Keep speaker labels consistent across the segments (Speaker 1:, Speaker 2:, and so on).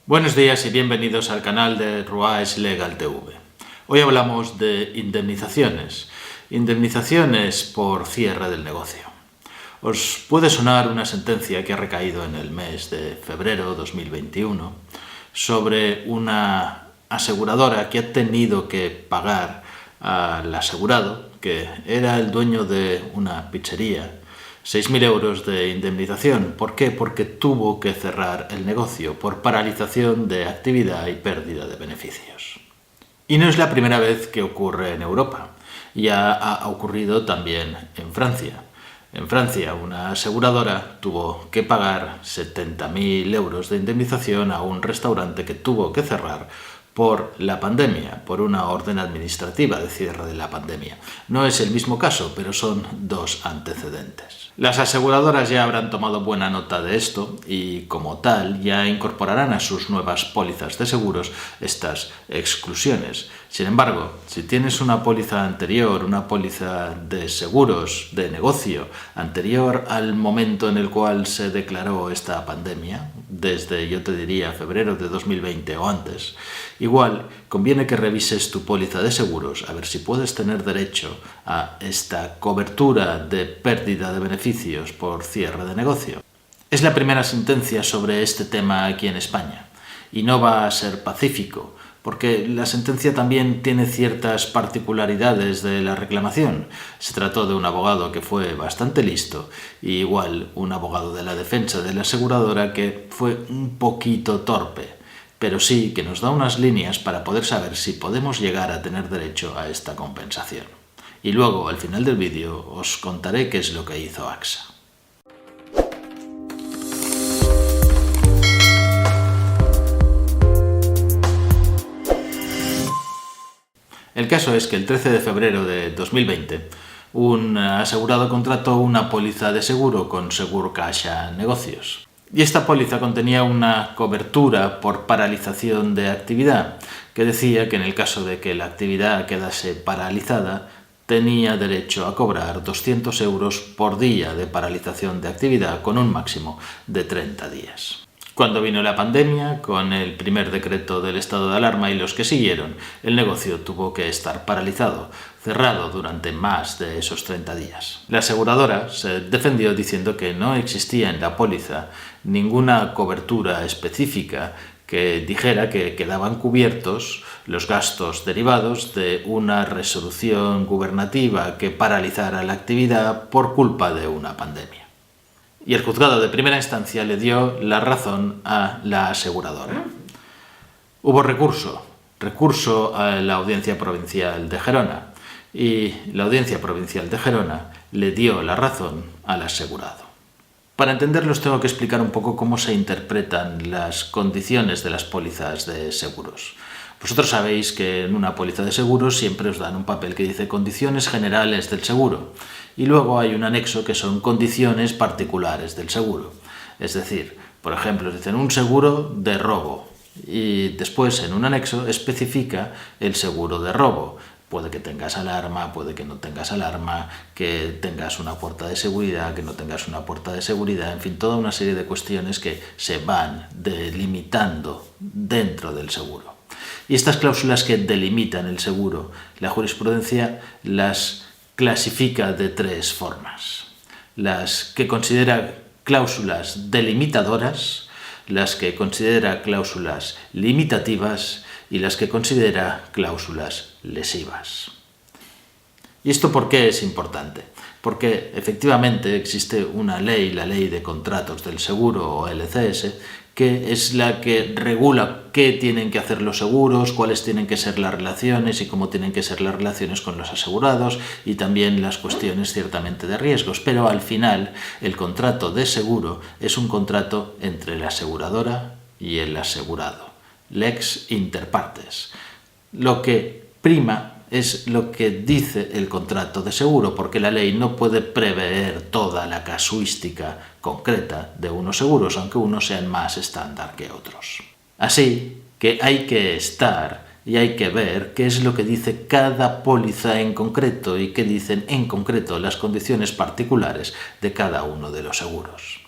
Speaker 1: Buenos días y bienvenidos al canal de Ruaes Legal TV. Hoy hablamos de indemnizaciones. Indemnizaciones por cierre del negocio. Os puede sonar una sentencia que ha recaído en el mes de febrero de 2021 sobre una aseguradora que ha tenido que pagar al asegurado, que era el dueño de una pizzería, 6.000 euros de indemnización. ¿Por qué? Porque tuvo que cerrar el negocio por paralización de actividad y pérdida de beneficios. Y no es la primera vez que ocurre en Europa. Ya ha ocurrido también en Francia. En Francia, una aseguradora tuvo que pagar 70.000 euros de indemnización a un restaurante que tuvo que cerrar por la pandemia, por una orden administrativa de cierre de la pandemia. No es el mismo caso, pero son dos antecedentes. Las aseguradoras ya habrán tomado buena nota de esto y, como tal, ya incorporarán a sus nuevas pólizas de seguros estas exclusiones. Sin embargo, si tienes una póliza anterior, una póliza de seguros de negocio anterior al momento en el cual se declaró esta pandemia, desde, yo te diría, febrero de 2020 o antes, igual conviene que revises tu póliza de seguros a ver si puedes tener derecho a esta cobertura de pérdida de beneficios por cierre de negocio. Es la primera sentencia sobre este tema aquí en España y no va a ser pacífico, porque la sentencia también tiene ciertas particularidades de la reclamación. Se trató de un abogado que fue bastante listo y igual un abogado de la defensa de la aseguradora que fue un poquito torpe, pero sí que nos da unas líneas para poder saber si podemos llegar a tener derecho a esta compensación. Y luego, al final del vídeo, os contaré qué es lo que hizo AXA. El caso es que el 13 de febrero de 2020, un asegurado contrató una póliza de seguro con Seguros Negocios. Y esta póliza contenía una cobertura por paralización de actividad, que decía que en el caso de que la actividad quedase paralizada, tenía derecho a cobrar 200 euros por día de paralización de actividad con un máximo de 30 días. Cuando vino la pandemia, con el primer decreto del estado de alarma y los que siguieron, el negocio tuvo que estar paralizado, cerrado durante más de esos 30 días. La aseguradora se defendió diciendo que no existía en la póliza ninguna cobertura específica que dijera que quedaban cubiertos los gastos derivados de una resolución gubernativa que paralizara la actividad por culpa de una pandemia. Y el juzgado de primera instancia le dio la razón a la aseguradora. Hubo recurso a la Audiencia Provincial de Gerona, y la Audiencia Provincial de Gerona le dio la razón al asegurado. Para entenderlos tengo que explicar un poco cómo se interpretan las condiciones de las pólizas de seguros. Vosotros sabéis que en una póliza de seguros siempre os dan un papel que dice condiciones generales del seguro y luego hay un anexo que son condiciones particulares del seguro. Es decir, por ejemplo, dicen un seguro de robo y después en un anexo especifica el seguro de robo. Puede que tengas alarma, puede que no tengas alarma, que tengas una puerta de seguridad, que no tengas una puerta de seguridad, en fin, toda una serie de cuestiones que se van delimitando dentro del seguro. Y estas cláusulas que delimitan el seguro, la jurisprudencia las clasifica de tres formas. Las que considera cláusulas delimitadoras, las que considera cláusulas limitativas y las que considera cláusulas lesivas. ¿Y esto por qué es importante? Porque efectivamente existe una ley, la Ley de Contratos del Seguro o LCS, que es la que regula qué tienen que hacer los seguros, cuáles tienen que ser las relaciones y cómo tienen que ser las relaciones con los asegurados y también las cuestiones ciertamente de riesgos. Pero al final el contrato de seguro es un contrato entre la aseguradora y el asegurado. Lex inter partes. Lo que prima es lo que dice el contrato de seguro, porque la ley no puede prever toda la casuística concreta de unos seguros, aunque unos sean más estándar que otros. Así que hay que estar y hay que ver qué es lo que dice cada póliza en concreto y qué dicen en concreto las condiciones particulares de cada uno de los seguros.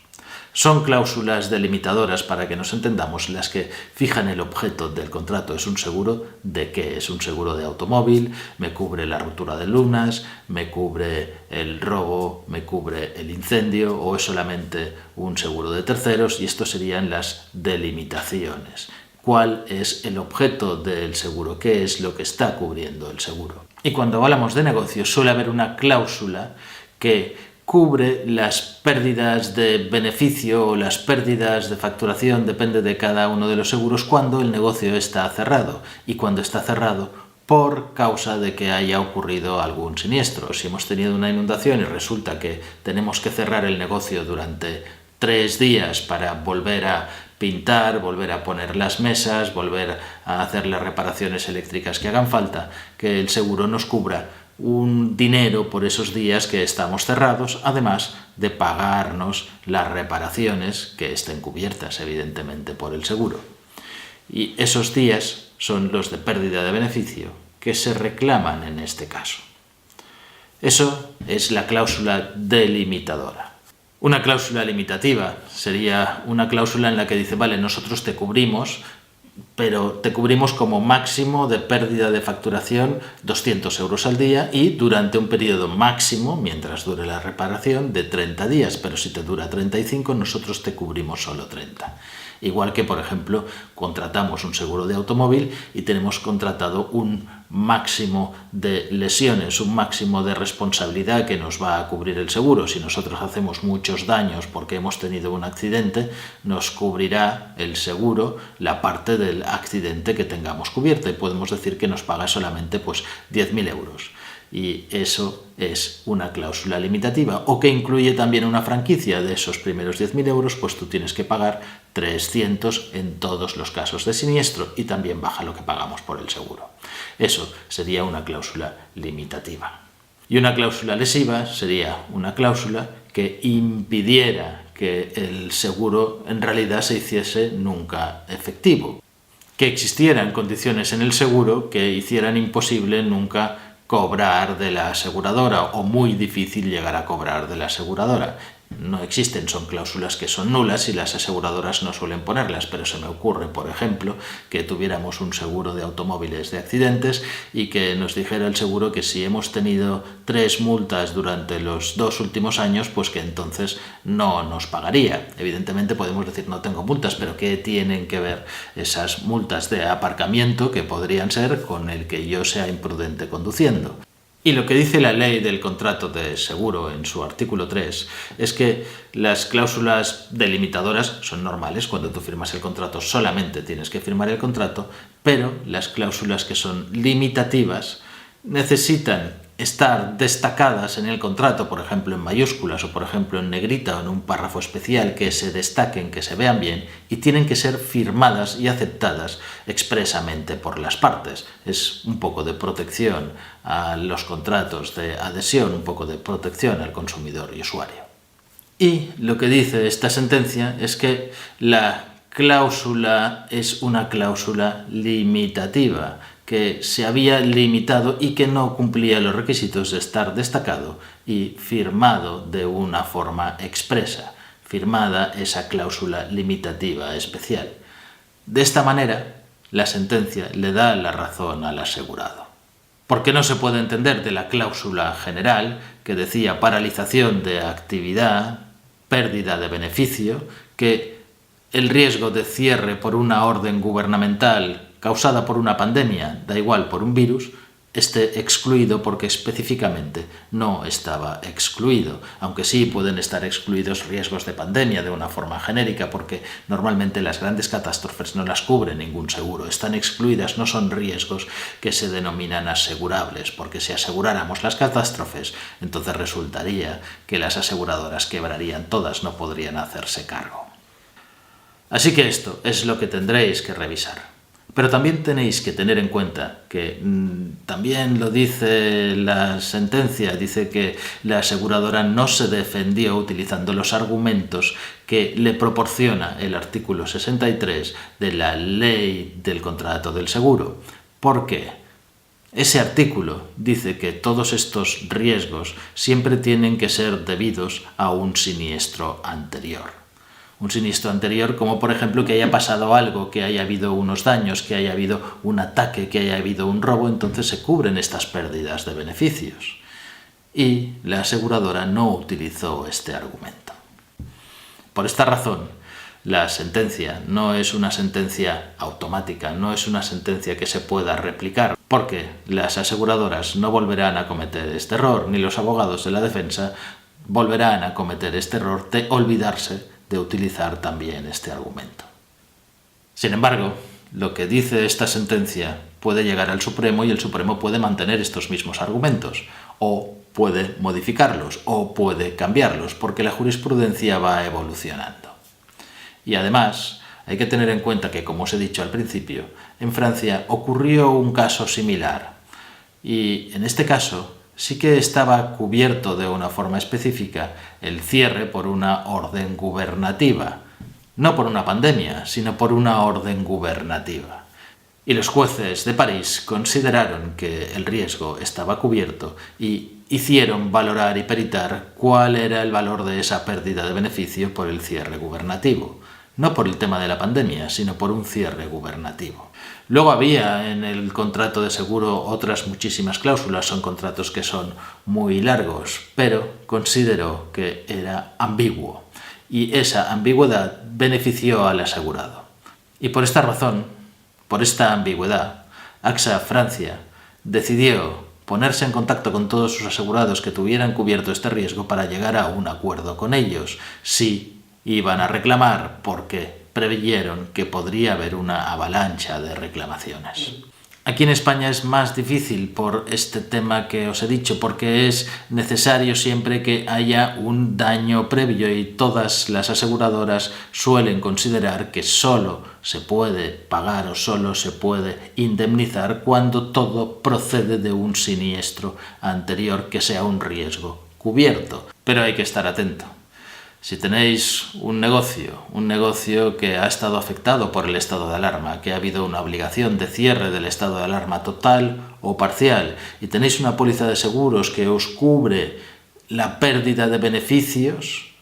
Speaker 1: Son cláusulas delimitadoras, para que nos entendamos, las que fijan el objeto del contrato. ¿Es un seguro de qué? ¿Es un seguro de automóvil? ¿Me cubre la ruptura de lunas? ¿Me cubre el robo? ¿Me cubre el incendio? ¿O es solamente un seguro de terceros? Y esto serían las delimitaciones. ¿Cuál es el objeto del seguro? ¿Qué es lo que está cubriendo el seguro? Y cuando hablamos de negocios suele haber una cláusula que cubre las pérdidas de beneficio o las pérdidas de facturación, depende de cada uno de los seguros, cuando el negocio está cerrado y cuando está cerrado por causa de que haya ocurrido algún siniestro. Si hemos tenido una inundación y resulta que tenemos que cerrar el negocio durante 3 días para volver a pintar, volver a poner las mesas, volver a hacer las reparaciones eléctricas que hagan falta, que el seguro nos cubra un dinero por esos días que estamos cerrados, además de pagarnos las reparaciones que estén cubiertas, evidentemente, por el seguro. Y esos días son los de pérdida de beneficio que se reclaman en este caso. Eso es la cláusula delimitadora. Una cláusula limitativa sería una cláusula en la que dice, vale, nosotros te cubrimos, pero te cubrimos como máximo de pérdida de facturación 200 euros al día y durante un periodo máximo, mientras dure la reparación, de 30 días, pero si te dura 35, nosotros te cubrimos solo 30. Igual que, por ejemplo, contratamos un seguro de automóvil y tenemos contratado un máximo de lesiones, un máximo de responsabilidad que nos va a cubrir el seguro. Si nosotros hacemos muchos daños porque hemos tenido un accidente, nos cubrirá el seguro la parte del accidente que tengamos cubierta y podemos decir que nos paga solamente 10.000 euros. Y eso es una cláusula limitativa, o que incluye también una franquicia. De esos primeros 10.000 euros, pues tú tienes que pagar 300 en todos los casos de siniestro y también baja lo que pagamos por el seguro. Eso sería una cláusula limitativa. Y una cláusula lesiva sería una cláusula que impidiera que el seguro en realidad se hiciese nunca efectivo, que existieran condiciones en el seguro que hicieran imposible nunca cobrar de la aseguradora o muy difícil llegar a cobrar de la aseguradora. No existen, son cláusulas que son nulas y las aseguradoras no suelen ponerlas, pero se me ocurre, por ejemplo, que tuviéramos un seguro de automóviles de accidentes y que nos dijera el seguro que si hemos tenido 3 multas durante los 2 últimos años, pues que entonces no nos pagaría. Evidentemente podemos decir no tengo multas, pero ¿qué tienen que ver esas multas de aparcamiento que podrían ser con el que yo sea imprudente conduciendo? Y lo que dice la ley del contrato de seguro en su artículo 3 es que las cláusulas delimitadoras son normales. Cuando tú firmas el contrato solamente tienes que firmar el contrato, pero las cláusulas que son limitativas necesitan estar destacadas en el contrato, por ejemplo en mayúsculas o por ejemplo en negrita o en un párrafo especial, que se destaquen, que se vean bien, y tienen que ser firmadas y aceptadas expresamente por las partes. Es un poco de protección a los contratos de adhesión, un poco de protección al consumidor y usuario. Y lo que dice esta sentencia es que la cláusula es una cláusula limitativa, que se había limitado y que no cumplía los requisitos de estar destacado y firmado de una forma expresa, firmada esa cláusula limitativa especial. De esta manera, la sentencia le da la razón al asegurado. Porque no se puede entender de la cláusula general que decía paralización de actividad, pérdida de beneficio, que el riesgo de cierre por una orden gubernamental causada por una pandemia, da igual por un virus, esté excluido porque específicamente no estaba excluido, aunque sí pueden estar excluidos riesgos de pandemia de una forma genérica, porque normalmente las grandes catástrofes no las cubre ningún seguro, están excluidas, no son riesgos que se denominan asegurables, porque si aseguráramos las catástrofes, entonces resultaría que las aseguradoras quebrarían todas, no podrían hacerse cargo. Así que esto es lo que tendréis que revisar. Pero también tenéis que tener en cuenta que también lo dice la sentencia, dice que la aseguradora no se defendió utilizando los argumentos que le proporciona el artículo 63 de la ley del contrato del seguro. ¿Por qué? Ese artículo dice que todos estos riesgos siempre tienen que ser debidos a un siniestro anterior. un siniestro anterior, como por ejemplo que haya pasado algo, que haya habido unos daños, que haya habido un ataque, que haya habido un robo, entonces se cubren estas pérdidas de beneficios. Y la aseguradora no utilizó este argumento. Por esta razón, la sentencia no es una sentencia automática, no es una sentencia que se pueda replicar, porque las aseguradoras no volverán a cometer este error, ni los abogados de la defensa volverán a cometer este error de olvidarse de utilizar también este argumento. Sin embargo, lo que dice esta sentencia puede llegar al Supremo y el Supremo puede mantener estos mismos argumentos, o puede modificarlos, o puede cambiarlos, porque la jurisprudencia va evolucionando. Y además, hay que tener en cuenta que, como os he dicho al principio, en Francia ocurrió un caso similar. Y en este caso sí que estaba cubierto de una forma específica el cierre por una orden gubernativa. No por una pandemia, sino por una orden gubernativa. Y los jueces de París consideraron que el riesgo estaba cubierto y hicieron valorar y peritar cuál era el valor de esa pérdida de beneficio por el cierre gubernativo. No por el tema de la pandemia, sino por un cierre gubernativo. Luego había en el contrato de seguro otras muchísimas cláusulas, son contratos que son muy largos, pero consideró que era ambiguo y esa ambigüedad benefició al asegurado. Y por esta razón, por esta ambigüedad, AXA Francia decidió ponerse en contacto con todos sus asegurados que tuvieran cubierto este riesgo para llegar a un acuerdo con ellos. Sí, iban a reclamar porque preveyeron que podría haber una avalancha de reclamaciones. Aquí en España es más difícil por este tema que os he dicho, porque es necesario siempre que haya un daño previo y todas las aseguradoras suelen considerar que solo se puede pagar o solo se puede indemnizar cuando todo procede de un siniestro anterior que sea un riesgo cubierto. Pero hay que estar atento. Si tenéis un negocio que ha estado afectado por el estado de alarma, que ha habido una obligación de cierre del estado de alarma total o parcial, y tenéis una póliza de seguros que os cubre la pérdida de beneficios,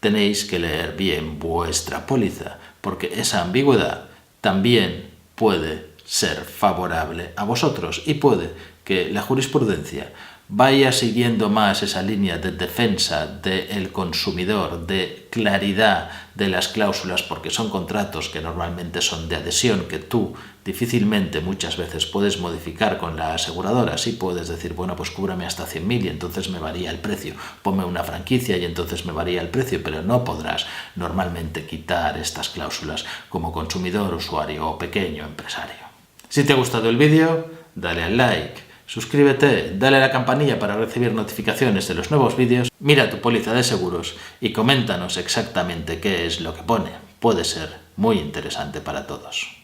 Speaker 1: tenéis que leer bien vuestra póliza, porque esa ambigüedad también puede ser favorable a vosotros y puede que la jurisprudencia vaya siguiendo más esa línea de defensa del consumidor, de claridad de las cláusulas, porque son contratos que normalmente son de adhesión, que tú difícilmente muchas veces puedes modificar con la aseguradora. Sí puedes decir, bueno, pues cúbrame hasta 100.000 y entonces me varía el precio, ponme una franquicia y entonces me varía el precio, pero no podrás normalmente quitar estas cláusulas como consumidor, usuario o pequeño empresario. Si te ha gustado el vídeo, dale al like. Suscríbete, dale a la campanilla para recibir notificaciones de los nuevos vídeos, mira tu póliza de seguros y coméntanos exactamente qué es lo que pone. Puede ser muy interesante para todos.